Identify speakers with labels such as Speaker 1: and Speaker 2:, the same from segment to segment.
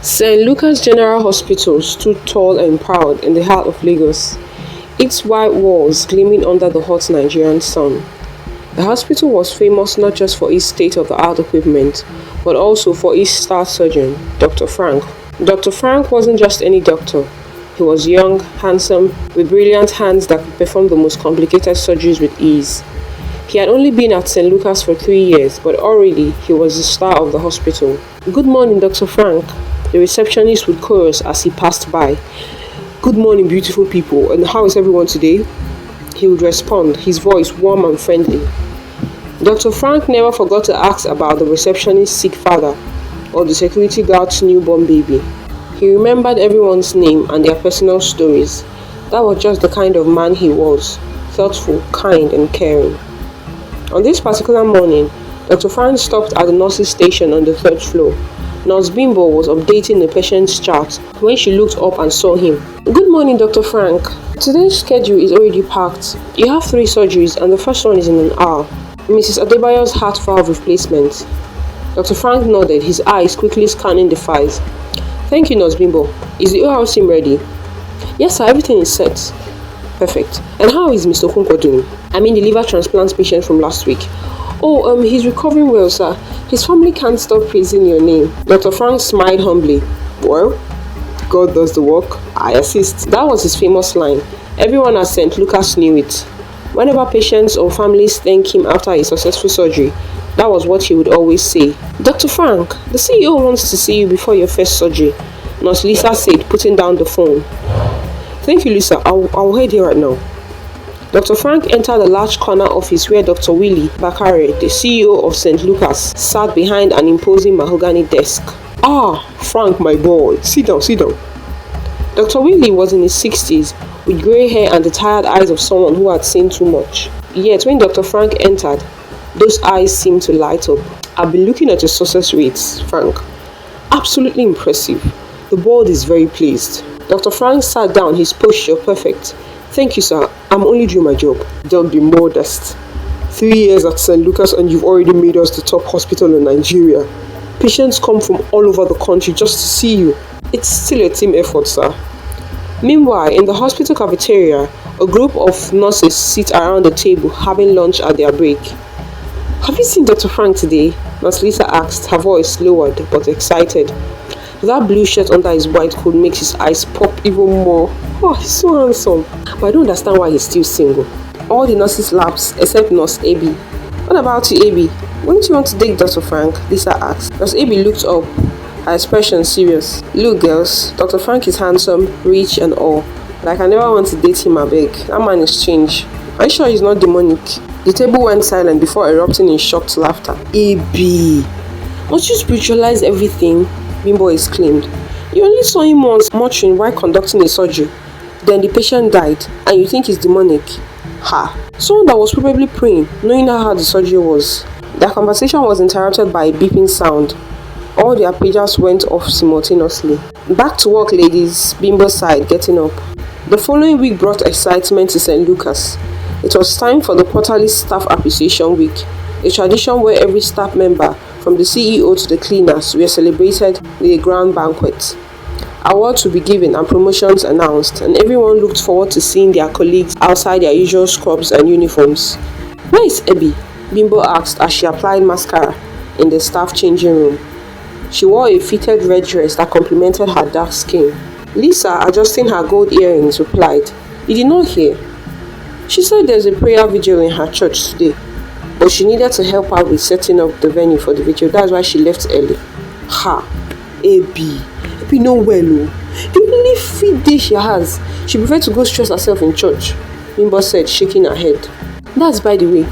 Speaker 1: St. Lucas General Hospital stood tall and proud in the heart of Lagos, its white walls gleaming under the hot Nigerian sun. The hospital was famous not just for its state-of-the-art equipment, but also for its star surgeon, Dr. Frank. Dr. Frank wasn't just any doctor. He was young, handsome, with brilliant hands that could perform the most complicated surgeries with ease. He had only been at St. Lucas for 3 years, but already he was the star of the hospital. "Good morning, Dr. Frank," the receptionist would chorus as he passed by. "Good morning, beautiful people, and how is everyone today?" He would respond, his voice warm and friendly. Dr. Frank never forgot to ask about the receptionist's sick father or the security guard's newborn baby. He remembered everyone's name and their personal stories. That was just the kind of man he was, thoughtful, kind, and caring. On this particular morning, Dr. Frank stopped at the nurse's station on the third floor. Nurse Bimbo was updating the patient's chart when she looked up and saw him. "Good morning, Dr. Frank. Today's schedule is already packed. You have 3 surgeries and the first one is in an hour. Mrs. Adebayo's heart valve replacement." Dr. Frank nodded, his eyes quickly scanning the files. "Thank you, Nurse Bimbo. Is the OR team ready?" "Yes, sir, everything is set." "Perfect. And how is Mr. Okonkwo doing? I mean the liver transplant patient from last week." "Oh, he's recovering well, sir. His family can't stop praising your name." Dr. Frank smiled humbly. "Well, God does the work. I assist." That was his famous line. Everyone at St. Lucas knew it. Whenever patients or families thanked him after a successful surgery, that was what he would always say. "Dr. Frank, the CEO wants to see you before your first surgery," Nurse Lisa said, putting down the phone. "Thank you, Lisa. I'll head here right now." Dr. Frank entered a large corner office where Dr. Willie Bakare, the CEO of St. Lucas, sat behind an imposing mahogany desk. "Ah, Frank, my boy. Sit down, sit down." Dr. Willie was in his 60s, with grey hair and the tired eyes of someone who had seen too much. Yet when Dr. Frank entered, those eyes seemed to light up. "I've been looking at your success rates, Frank. Absolutely impressive. The board is very pleased." Dr. Frank sat down, his posture perfect. "Thank you, sir. I'm only doing my job." "Don't be modest. 3 years at St. Lucas and you've already made us the top hospital in Nigeria. Patients come from all over the country just to see you. It's still a team effort, sir." Meanwhile, in the hospital cafeteria, a group of nurses sit around the table having lunch at their break. "Have you seen Dr. Frank today?" Nurse Lisa asked, her voice lowered but excited. That blue shirt under his white coat makes his eyes pop even more. "Oh, he's so handsome. But I don't understand why he's still single." All the nurses laughed except Nurse Abby. "What about you, Abby? Wouldn't you want to date Dr. Frank?" Lisa asked. Nurse Abby looked up, her expression serious. "Look, girls, Dr. Frank is handsome, rich and all, but I can never want to date him, abeg. That man is strange. Are you sure he's not demonic?" The table went silent before erupting in shocked laughter. "Abby, must you spiritualize everything?" Bimbo exclaimed. "You only saw him once muttering while conducting a surgery. Then the patient died, and you think he's demonic? Ha! Someone that was probably praying, knowing how hard the surgery was." Their conversation was interrupted by a beeping sound. All their pagers went off simultaneously. "Back to work, ladies," Bimbo sighed, getting up. The following week brought excitement to St. Lucas. It was time for the quarterly Staff Appreciation Week, a tradition where every staff member, from the CEO to the cleaners, were celebrated with a grand banquet. Awards would be given and promotions announced, and everyone looked forward to seeing their colleagues outside their usual scrubs and uniforms. "Where is Abby?" Bimbo asked as she applied mascara in the staff changing room. She wore a fitted red dress that complemented her dark skin. Lisa, adjusting her gold earrings, replied, "You did not hear? She said there's a prayer vigil in her church today, but she needed to help out with setting up the venue for the vigil. That's why she left early." "Ha! Abby no well, oh. The only free day she has, she preferred to go stress herself in church," Bimbo said, shaking her head. "That's by the way.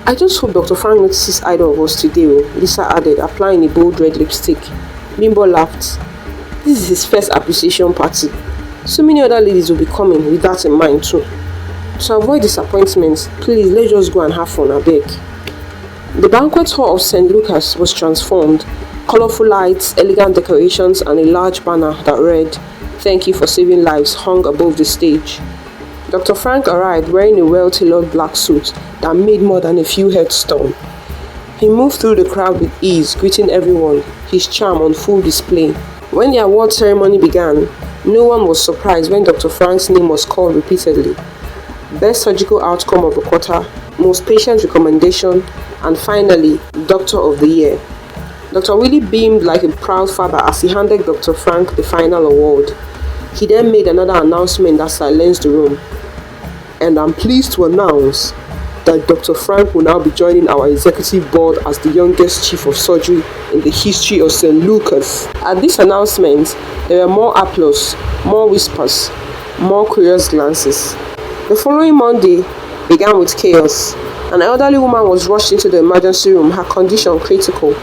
Speaker 1: I just hope Dr. Frank notices either of us today," Lisa added, applying a bold red lipstick. Bimbo laughed. "This is his first appreciation party. So many other ladies will be coming with that in mind too. To avoid disappointments, please let's just go and have fun, I beg." The banquet hall of St. Lucas was transformed. Colorful lights, elegant decorations, and a large banner that read, "Thank you for saving lives," hung above the stage. Dr. Frank arrived wearing a well-tailored black suit that made more than a few heads turn. He moved through the crowd with ease, greeting everyone, his charm on full display. When the award ceremony began, no one was surprised when Dr. Frank's name was called repeatedly. Best surgical outcome of the quarter, most patient recommendation, and finally, Doctor of the Year. Dr. Willie beamed like a proud father as he handed Dr. Frank the final award. He then made another announcement that silenced the room. And I'm pleased to announce that Dr. Frank will now be joining our executive board as the youngest chief of surgery in the history of St. Lucas. At this announcement, there were more applause, more whispers, more curious glances. The following Monday began with chaos. An elderly woman was rushed into the emergency room, her condition critical.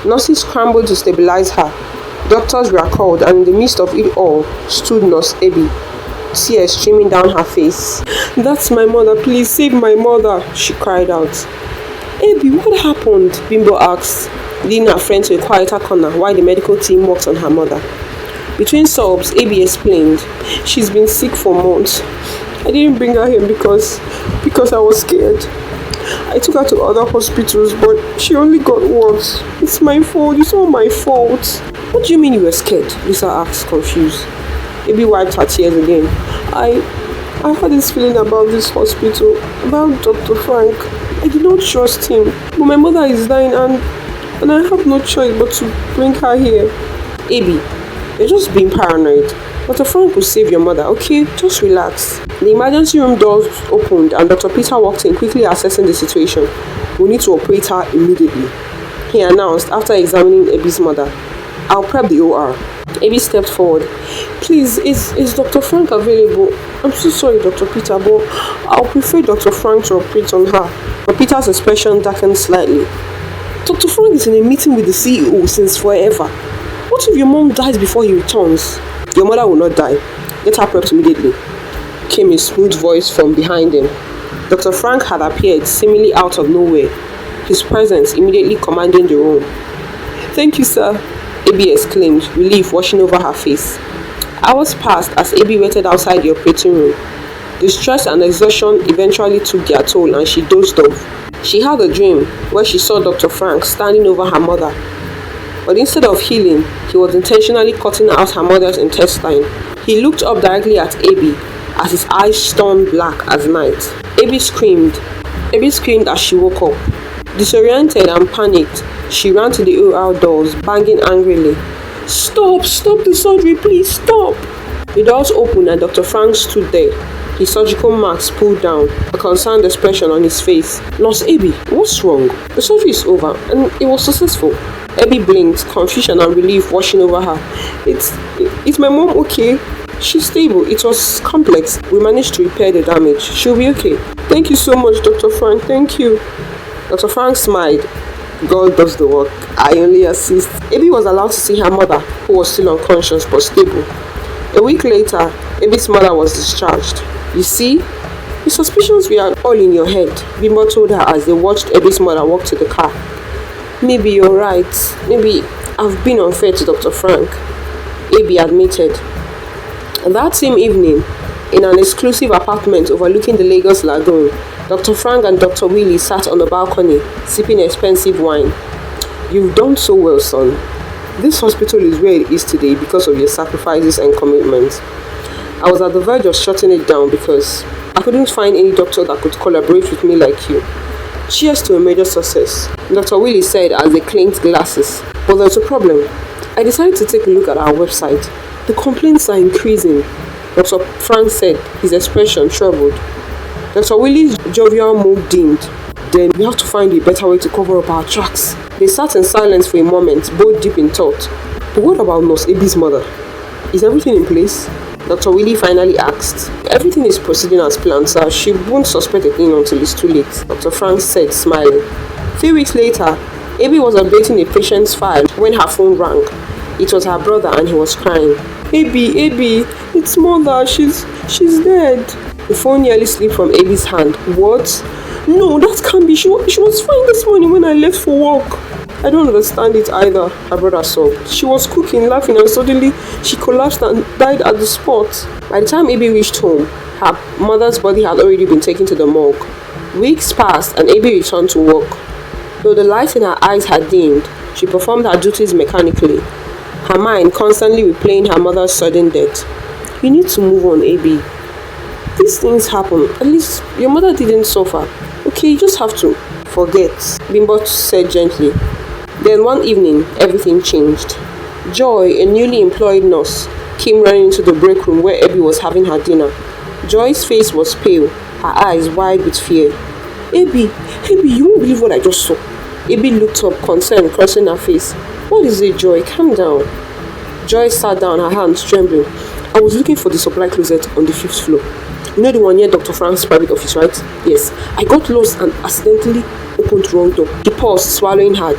Speaker 1: Nurses scrambled to stabilize her. Doctors were called, and in the midst of it all stood Nurse Abby, tears streaming down her face. "That's my mother, please save my mother," she cried out. "Abby, what happened?" Bimbo asked, leading her friend to a quieter corner while the medical team worked on her mother. Between sobs, Abby explained, "She's been sick for months. I didn't bring her here because I was scared. I took her to other hospitals, but she only got worse. It's my fault. It's all my fault." "What do you mean you were scared?" Lisa asked, confused. Abby wiped her tears again. I had this feeling about this hospital, about Dr. Frank. I did not trust him. But my mother is dying and I have no choice but to bring her here." "Abby, you're just being paranoid. Dr. Frank will save your mother, okay? Just relax." The emergency room doors opened and Dr. Peter walked in, quickly assessing the situation. "We need to operate her immediately," he announced after examining Abby's mother. "I'll prep the OR." Abby stepped forward. "Please, is Dr. Frank available? I'm so sorry, Dr. Peter, but I'll prefer Dr. Frank to operate on her." But Peter's expression darkened slightly. "Dr. Frank is in a meeting with the CEO since forever. What if your mom dies before he returns?" "Your mother will not die. Get her prepped immediately," came a smooth voice from behind him. Dr. Frank had appeared seemingly out of nowhere, his presence immediately commanding the room. "Thank you, sir," Abby exclaimed, relief washing over her face. Hours passed as Abby waited outside the operating room. The stress and exhaustion eventually took their toll and she dozed off. She had a dream where she saw Dr. Frank standing over her mother. But instead of healing, he was intentionally cutting out her mother's intestine. He looked up directly at Abby as his eyes turned black as night. Abby screamed. Abby screamed as she woke up. Disoriented and panicked, she ran to the OR doors, banging angrily. Stop the surgery, please, stop!" The doors opened and Dr. Frank stood there, his surgical mask pulled down, a concerned expression on his face. "Nurse Abby, what's wrong? The surgery is over and it was successful." Abby blinked, confusion and relief washing over her. It's my mom okay? She's stable. It was complex. We managed to repair the damage. She'll be okay. Thank you so much, Dr. Frank. Thank you." Dr. Frank smiled. "God does the work. I only assist." Abby was allowed to see her mother, who was still unconscious but stable. A week later, Abby's mother was discharged. "You see, the suspicions were all in your head," Bimbo told her as they watched Abby's mother walk to the car. "Maybe you're right. Maybe I've been unfair to Dr. Frank," Abby admitted. That same evening, in an exclusive apartment overlooking the Lagos Lagoon, Dr. Frank and Dr. Willie sat on the balcony, sipping expensive wine. "You've done so well, son. This hospital is where it is today because of your sacrifices and commitment. I was at the verge of shutting it down because I couldn't find any doctor that could collaborate with me like you. Cheers to a major success," Dr. Willie said as they clinked glasses. "But there's a problem. I decided to take a look at our website. The complaints are increasing," Dr. Frank said, his expression troubled. Dr. Willie's jovial mood dimmed. "Then we have to find a better way to cover up our tracks." They sat in silence for a moment, both deep in thought. "But what about Nurse Abby's mother? Is everything in place?" Dr. Willie finally asked. "Everything is proceeding as planned, sir. She won't suspect a thing until it's too late," Dr. Frank said, smiling. 3 weeks later, Abby was updating a patient's file when her phone rang. It was her brother and he was crying. Abby, it's mother. She's dead." The phone nearly slipped from Abby's hand. "What? No, that can't be. She was fine this morning when I left for work." "I don't understand it either," her brother sobbed. "She was cooking, laughing, and suddenly she collapsed and died at the spot." By the time Abby reached home, her mother's body had already been taken to the morgue. Weeks passed and Abby returned to work. Though the light in her eyes had dimmed, she performed her duties mechanically. her mind constantly replaying her mother's sudden death. You need to move on, AB. These things happen. At least your mother didn't suffer. Okay, you just have to forget, Bimbo said gently. Then one evening, everything changed. Joy, a newly employed nurse, came running into the break room where Abby was having her dinner. Joy's face was pale, her eyes wide with fear. Abby, you won't believe what I just saw. Abby looked up, concern crossing her face. What is it, Joy? Calm down. Joy sat down, her hands trembling. I was looking for the supply closet on the 5th floor. You know the one near Dr. Frank's private office, right? Yes. I got lost and accidentally opened the wrong door. He paused, swallowing hard.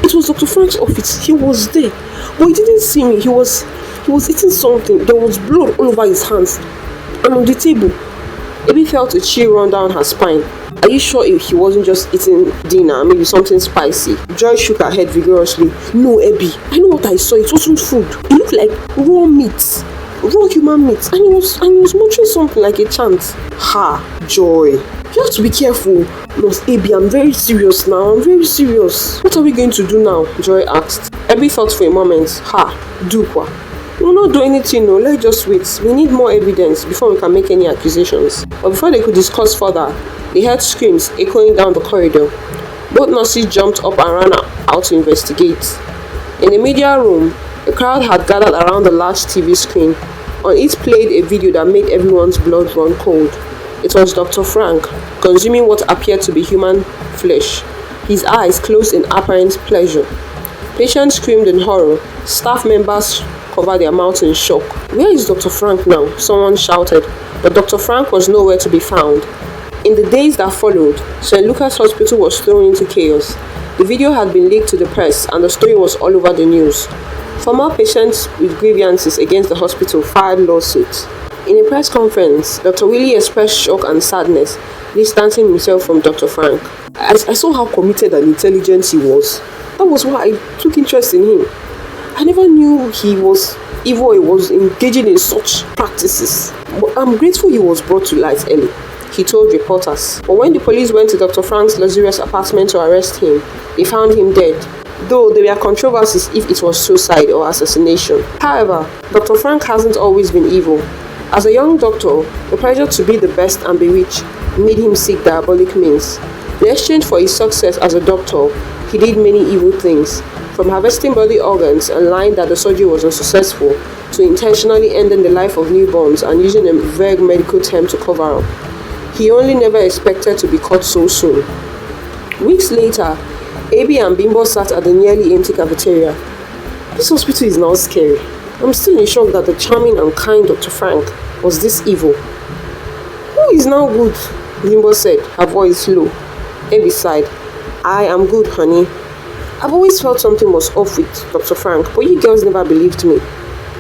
Speaker 1: It was Dr. Frank's office. He was there. But he didn't see me. He was eating something. There was blood all over his hands. And on the table. Abby felt a chill run down her spine. Are you sure he wasn't just eating dinner, maybe something spicy? Joy shook her head vigorously. No, Abby, I know what I saw. It wasn't food. It looked like raw meat. Raw human meat. And he was muttering something like a chant. Ha, Joy. You have to be careful. Nurse Abby, I'm very serious now. I'm very serious. What are we going to do now? Joy asked. Abby thought for a moment. Ha, do what? We'll not do anything, no. Let's just wait. We need more evidence before we can make any accusations. But before they could discuss further, they heard screams echoing down the corridor. Both nurses jumped up and ran out to investigate. In the media room, a crowd had gathered around the large TV screen. On it played a video that made everyone's blood run cold. It was Dr. Frank, consuming what appeared to be human flesh, his eyes closed in apparent pleasure. Patients screamed in horror. Staff members covered their mouths in shock. Where is Dr. Frank now? Someone shouted. But Dr. Frank was nowhere to be found. In the days that followed, St. Lucas Hospital was thrown into chaos. The video had been leaked to the press and the story was all over the news. Former patients with grievances against the hospital filed lawsuits. In a press conference, Dr. Willie expressed shock and sadness, distancing himself from Dr. Frank. I saw how committed and intelligent he was. That was why I took interest in him. I never knew he was evil. He was engaging in such practices. But I'm grateful he was brought to light early, he told reporters. But when the police went to Dr. Frank's luxurious apartment to arrest him, they found him dead, though there were controversies if it was suicide or assassination. However, Dr. Frank hasn't always been evil. As a young doctor, the pressure to be the best and be rich made him seek diabolic means. In exchange for his success as a doctor, he did many evil things, from harvesting body organs and lying that the surgery was unsuccessful, to intentionally ending the life of newborns and using a vague medical term to cover up. He only never expected to be caught so soon. Weeks later, Abby and Bimbo sat at the nearly empty cafeteria. This hospital is now scary. I'm still in shock that the charming and kind Dr. Frank was this evil. Who is now good? Bimbo said, her voice low. Abby sighed. I am good, honey. I've always felt something was off with Dr. Frank, but you girls never believed me.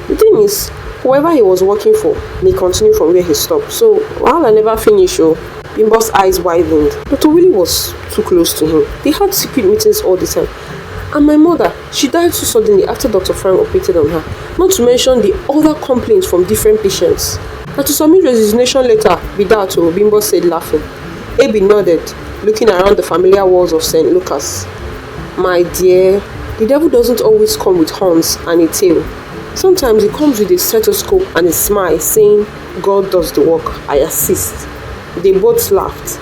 Speaker 1: The thing is, whoever he was working for may continue from where he stopped. So, while I never finish, Bimbo's eyes widened. Dr. Willie was too close to him. They had secret meetings all the time. And my mother, she died so suddenly after Dr. Frank operated on her. Not to mention the other complaints from different patients. And to submit resignation letter with that, Bimbo said, laughing. Abby nodded, looking around the familiar walls of St. Lucas. My dear, the devil doesn't always come with horns and a tail. Sometimes he comes with a stethoscope and a smile, saying, God does the work, I assist. They both laughed.